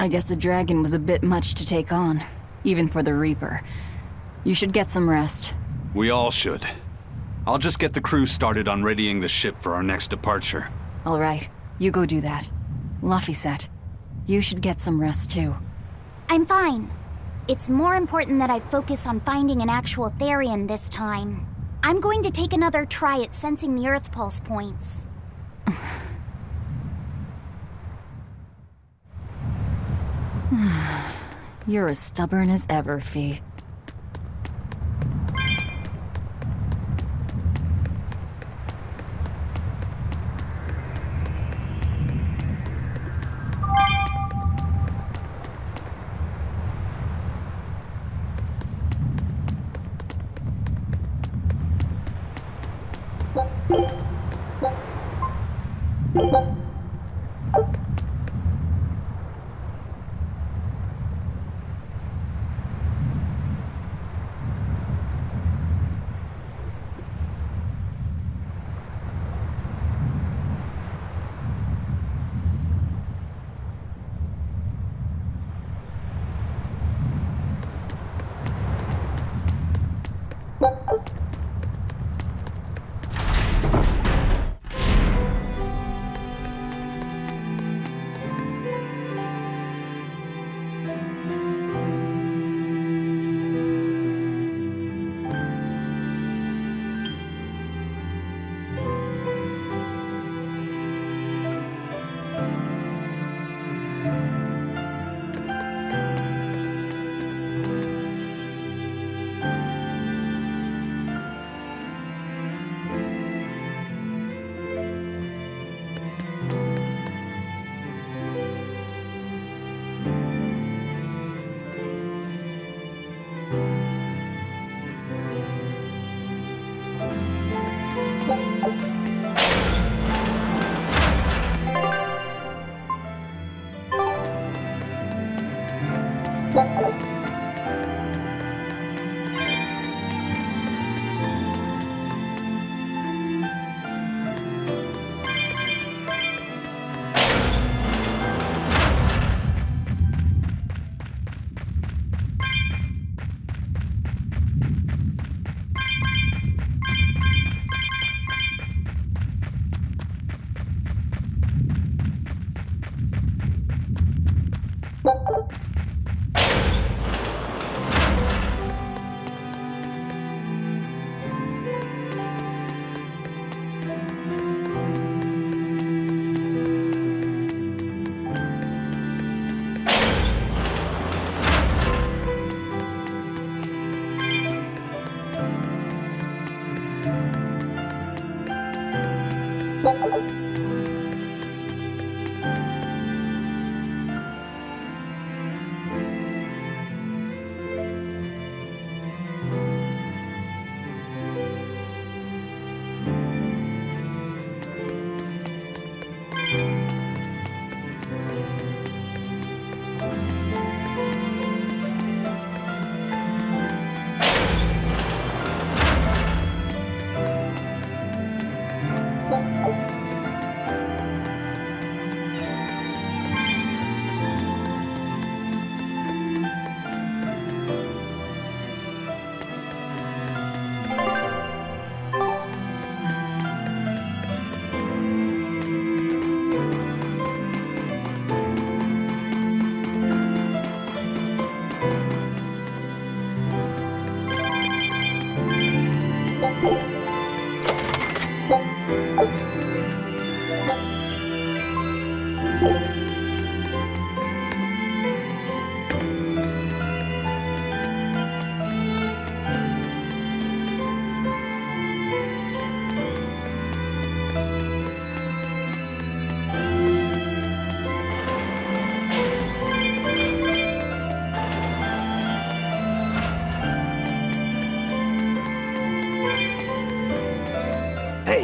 I guess a dragon was a bit much to take on, even for the Reaper. You should get some rest. We all should. I'll just get the crew started on readying the ship for our next departure. All right, you go do that. Laphicet, you should get some rest too. I'm fine. It's more important that I focus on finding an actual Therian this time. I'm going to take another try at sensing the Earth Pulse points. You're as stubborn as ever, Fee.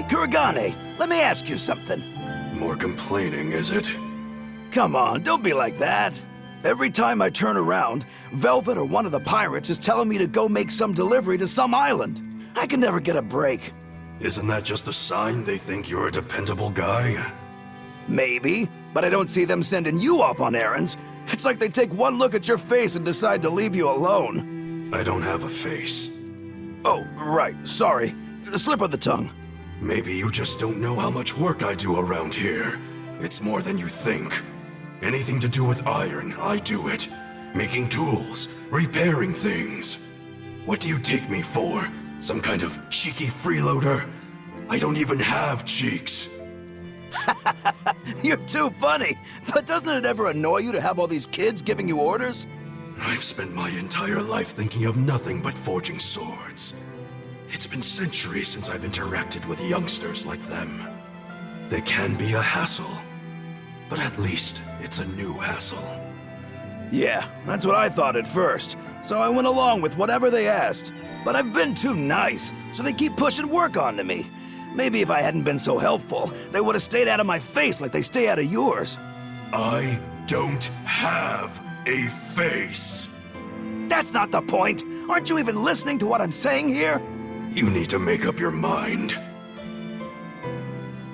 Kuragane, let me ask you something. More complaining, is it? Come on, don't be like that. Every time I turn around, Velvet or one of the pirates is telling me to go make some delivery to some island. I can never get a break. Isn't that just a sign they think you're a dependable guy? Maybe, but I don't see them sending you off on errands. It's like they take one look at your face and decide to leave you alone. I don't have a face. Oh, right, sorry. Slip of the tongue. Maybe you just don't know how much work I do around here. It's more than you think. Anything to do with iron, I do it. Making tools, repairing things. What do you take me for? Some kind of cheeky freeloader? I don't even have cheeks. You're too funny. But doesn't it ever annoy you to have all these kids giving you orders? I've spent my entire life thinking of nothing but forging swords. It's been centuries since I've interacted with youngsters like them. They can be a hassle, but at least it's a new hassle. Yeah, that's what I thought at first. So I went along with whatever they asked. But I've been too nice, so they keep pushing work onto me. Maybe if I hadn't been so helpful, they would have stayed out of my face like they stay out of yours. I don't have a face. That's not the point. Aren't you even listening to what I'm saying here? You need to make up your mind.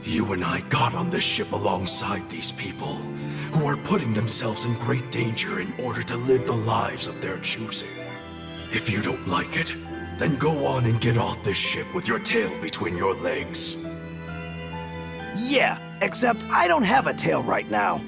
You and I got on this ship alongside these people, who are putting themselves in great danger in order to live the lives of their choosing. If you don't like it, then go on and get off this ship with your tail between your legs. Yeah, except I don't have a tail right now.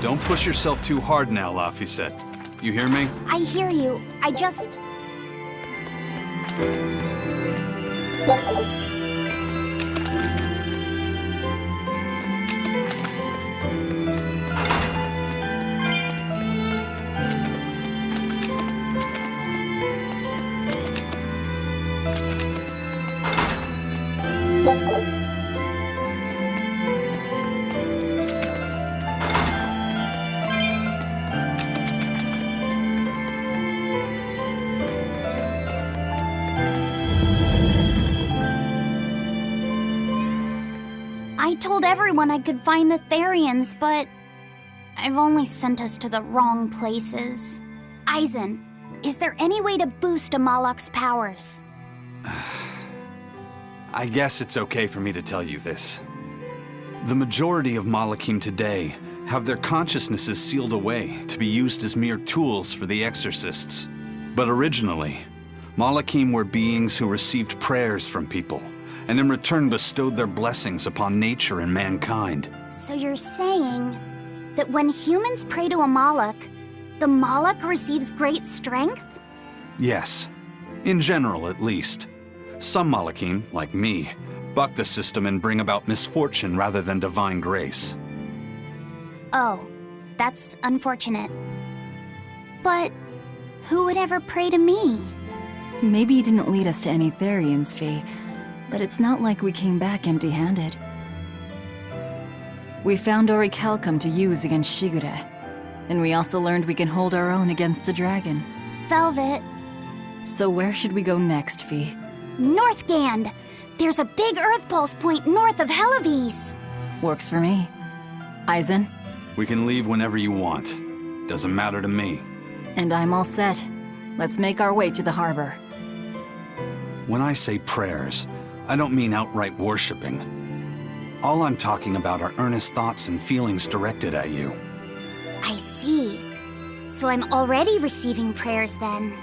Don't push yourself too hard now, Laphicet. You hear me? I hear you. I just... I told everyone I could find the Therians, but I've only sent us to the wrong places. Eisen, is there any way to boost Amalok's powers? I guess it's okay for me to tell you this. The majority of Malakim today have their consciousnesses sealed away to be used as mere tools for the exorcists. But originally, Malakim were beings who received prayers from people, and in return bestowed their blessings upon nature and mankind. So you're saying that when humans pray to Amalok, the Malak receives great strength? Yes. In general, at least. Some Malakim, like me, buck the system and bring about misfortune rather than divine grace. Oh, that's unfortunate. But who would ever pray to me? Maybe you didn't lead us to any Therians, Fee, but it's not like we came back empty-handed. We found Orichalcum to use against Shigure, and we also learned we can hold our own against a dragon. Velvet. So where should we go next, Fee? Northgand! There's a big Earth Pulse point north of Helavis! Works for me. Eisen? We can leave whenever you want. Doesn't matter to me. And I'm all set. Let's make our way to the harbor. When I say prayers, I don't mean outright worshipping. All I'm talking about are earnest thoughts and feelings directed at you. I see. So I'm already receiving prayers then.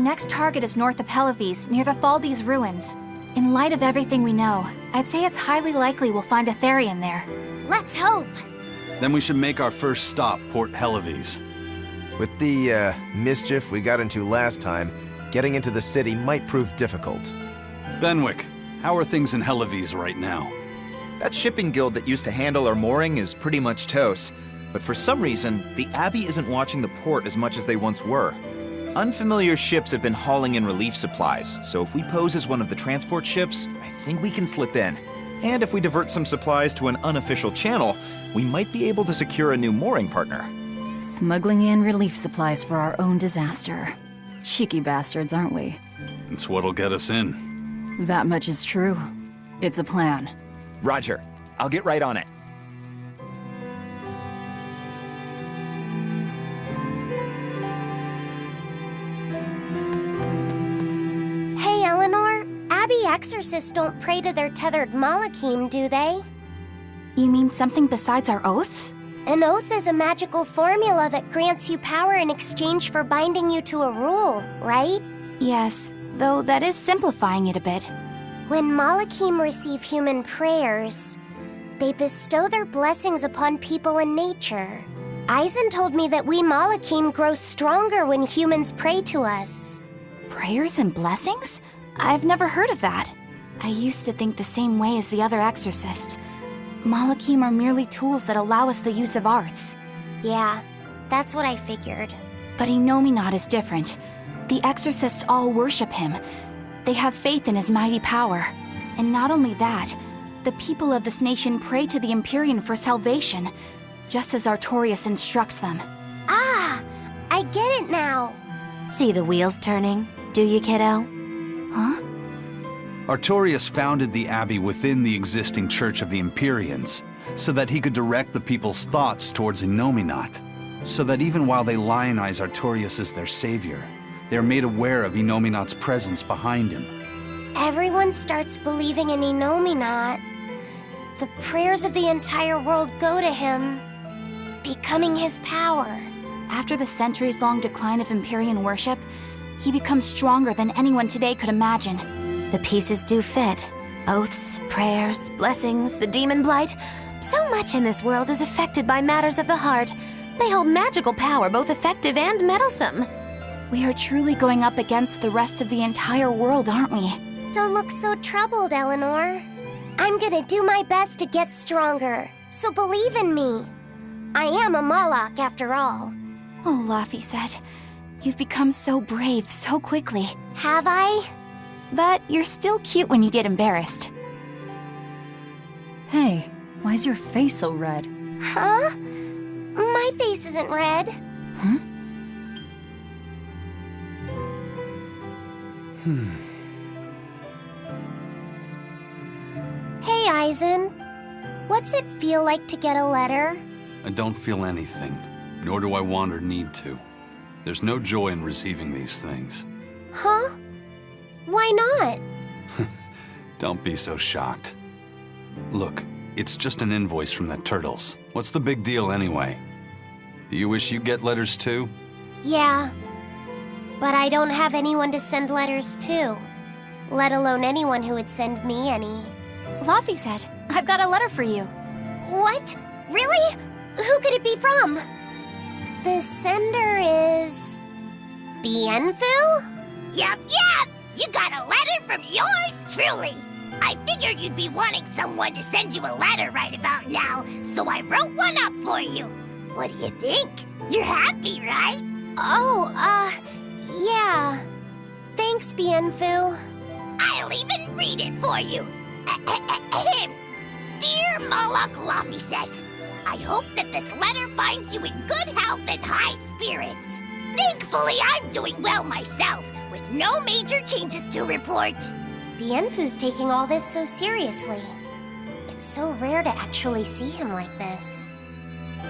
next target is north of Helives, near the Faldes ruins. In light of everything we know, I'd say it's highly likely we'll find a Therian there. Let's hope. Then we should make our first stop, Port Helives. With the, mischief we got into last time, getting into the city might prove difficult. Benwick, how are things in Helives right now? That shipping guild that used to handle our mooring is pretty much toast. But for some reason, the Abbey isn't watching the port as much as they once were. Unfamiliar ships have been hauling in relief supplies, so if we pose as one of the transport ships, I think we can slip in. And if we divert some supplies to an unofficial channel, we might be able to secure a new mooring partner. Smuggling in relief supplies for our own disaster. Cheeky bastards, aren't we? It's what'll get us in. That much is true. It's a plan. Roger. I'll get right on it. Hey, Eleanor. Abbey exorcists don't pray to their tethered Malachim, do they? You mean something besides our oaths? An oath is a magical formula that grants you power in exchange for binding you to a rule, right? Yes, though that is simplifying it a bit. When Malachim receive human prayers, they bestow their blessings upon people and nature. Eisen told me that we Malachim grow stronger when humans pray to us. Prayers and blessings? I've never heard of that. I used to think the same way as the other exorcists. Malachim are merely tools that allow us the use of arts. Yeah, that's what I figured. But Innominat is different. The exorcists all worship him. They have faith in his mighty power. And not only that, the people of this nation pray to the Empyrean for salvation, just as Artorias instructs them. Ah, I get it now. See the wheels turning, do you, kiddo? Huh? Artorias founded the Abbey within the existing Church of the Empyreans, so that he could direct the people's thoughts towards Innominat, so that even while they lionize Artorias as their savior, they are made aware of Innominat's presence behind him. Everyone starts believing in Innominat. The prayers of the entire world go to him, becoming his power. After the centuries-long decline of Empyrean worship, he becomes stronger than anyone today could imagine. The pieces do fit. Oaths, prayers, blessings, the demon blight. So much in this world is affected by matters of the heart. They hold magical power, both effective and meddlesome. We are truly going up against the rest of the entire world, aren't we? Don't look so troubled, Eleanor. I'm gonna do my best to get stronger, so believe in me. I am a Malak after all. Oh, Laphicet, you've become so brave so quickly. Have I? But you're still cute when you get embarrassed. Hey, why's your face so red? Huh? My face isn't red. Huh? Hey, Eisen. What's it feel like to get a letter? I don't feel anything, nor do I want or need to. There's no joy in receiving these things. Huh? Why not? Don't be so shocked. Look, it's just an invoice from the Turtles. What's the big deal anyway? Do you wish you get letters too? Yeah. But I don't have anyone to send letters to. Let alone anyone who would send me any. Laphicet, I've got a letter for you. What? Really? Who could it be from? The sender is... Bienfu? Yup. You got a letter from yours truly. I figured you'd be wanting someone to send you a letter right about now, so I wrote one up for you. What do you think? You're happy, right? Oh, yeah. Thanks, Bienfu. I'll even read it for you. Dear Malak Laphicet, I hope that this letter finds you in good health and high spirits. Thankfully, I'm doing well myself, with no major changes to report. Bienfu's taking all this so seriously. It's so rare to actually see him like this.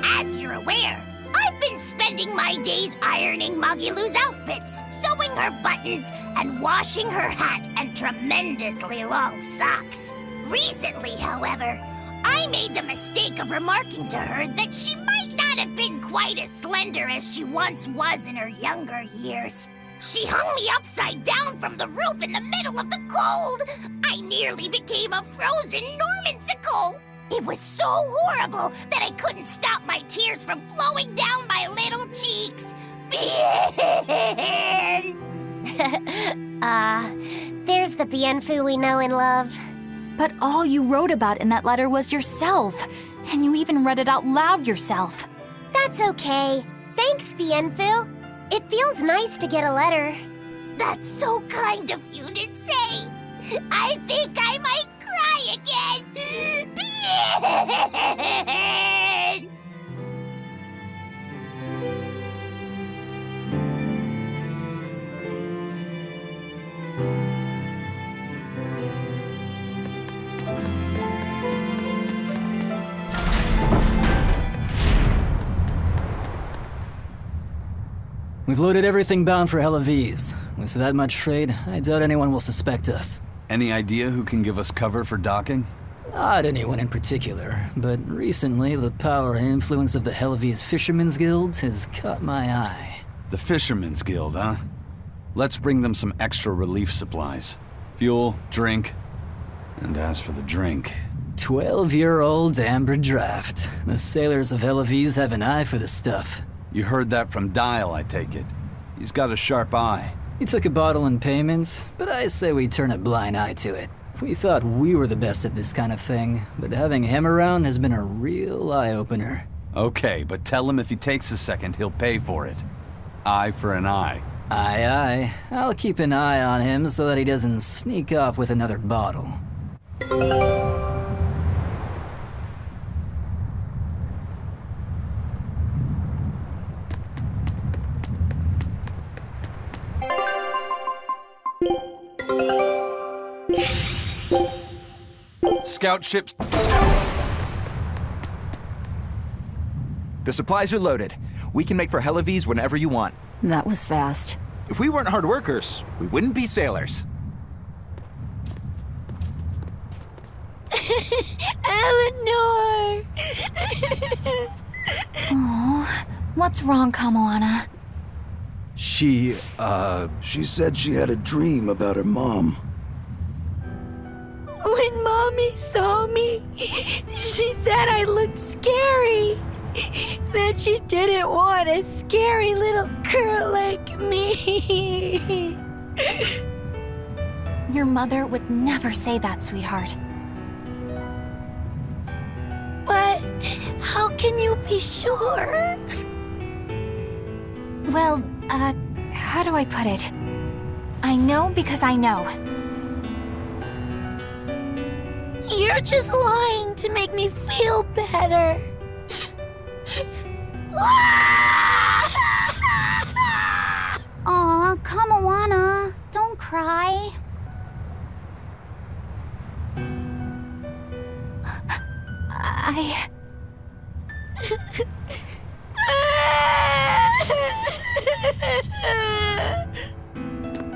As you're aware, I've been spending my days ironing Magilu's outfits, sewing her buttons, and washing her hat and tremendously long socks. Recently, however, I made the mistake of remarking to her that she might not have been quite as slender as she once was in her younger years. She hung me upside down from the roof in the middle of the cold. I nearly became a frozen Normansicle. It was so horrible that I couldn't stop my tears from flowing down my little cheeks. There's the Bienfu we know and love. But all you wrote about in that letter was yourself. And you even read it out loud yourself. That's okay. Thanks, Bienfu. It feels nice to get a letter. That's so kind of you to say. I think I might cry again. We've loaded everything bound for Helaviz. With that much trade, I doubt anyone will suspect us. Any idea who can give us cover for docking? Not anyone in particular, but recently the power and influence of the Helaviz Fishermen's Guild has caught my eye. The Fishermen's Guild, huh? Let's bring them some extra relief supplies. Fuel, drink. And as for the drink... 12-year-old amber draft. The sailors of Helaviz have an eye for the stuff. You heard that from Dial, I take it. He's got a sharp eye. He took a bottle in payments, but I say we turn a blind eye to it. We thought we were the best at this kind of thing, but having him around has been a real eye-opener. Okay, but tell him if he takes a second, he'll pay for it. Eye for an eye. Aye, aye. I'll keep an eye on him so that he doesn't sneak off with another bottle. Scout ships... The supplies are loaded. We can make for Helaviz whenever you want. That was fast. If we weren't hard workers, we wouldn't be sailors. Eleanor! Oh, what's wrong, Kamoana? She said she had a dream about her mom. When Mommy saw me, she said I looked scary. That she didn't want a scary little girl like me. Your mother would never say that, sweetheart. But how can you be sure? Well, how do I put it? I know because I know. You're just lying to make me feel better. Aw, Kamoana, don't cry.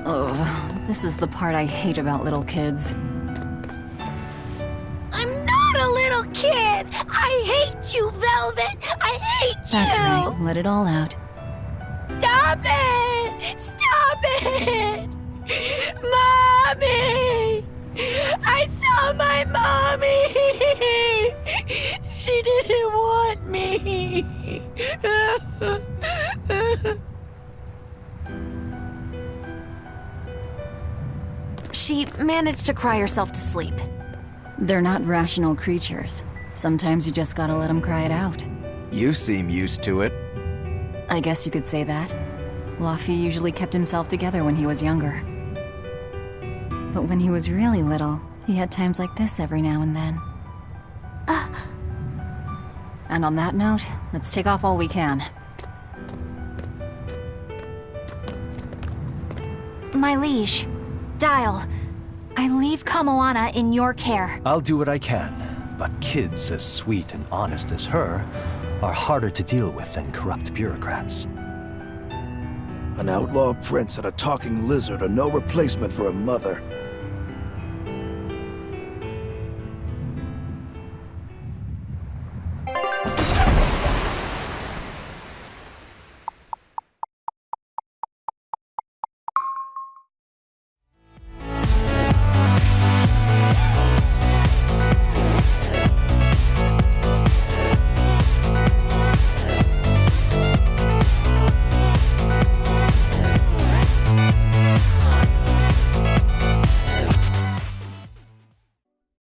Oh, this is the part I hate about little kids. I'm not a little kid! I hate you, Velvet! I hate you! That's right, let it all out. Stop it! Stop it! Mommy! I saw my mommy! She didn't want me! She managed to cry herself to sleep. They're not rational creatures. Sometimes you just gotta let them cry it out. You seem used to it. I guess you could say that. Laffy usually kept himself together when he was younger. But when he was really little, he had times like this every now and then. And on that note, let's take off all we can. My liege, Dial, I leave Kamoana in your care. I'll do what I can, but kids as sweet and honest as her are harder to deal with than corrupt bureaucrats. An outlaw prince and a talking lizard are no replacement for a mother.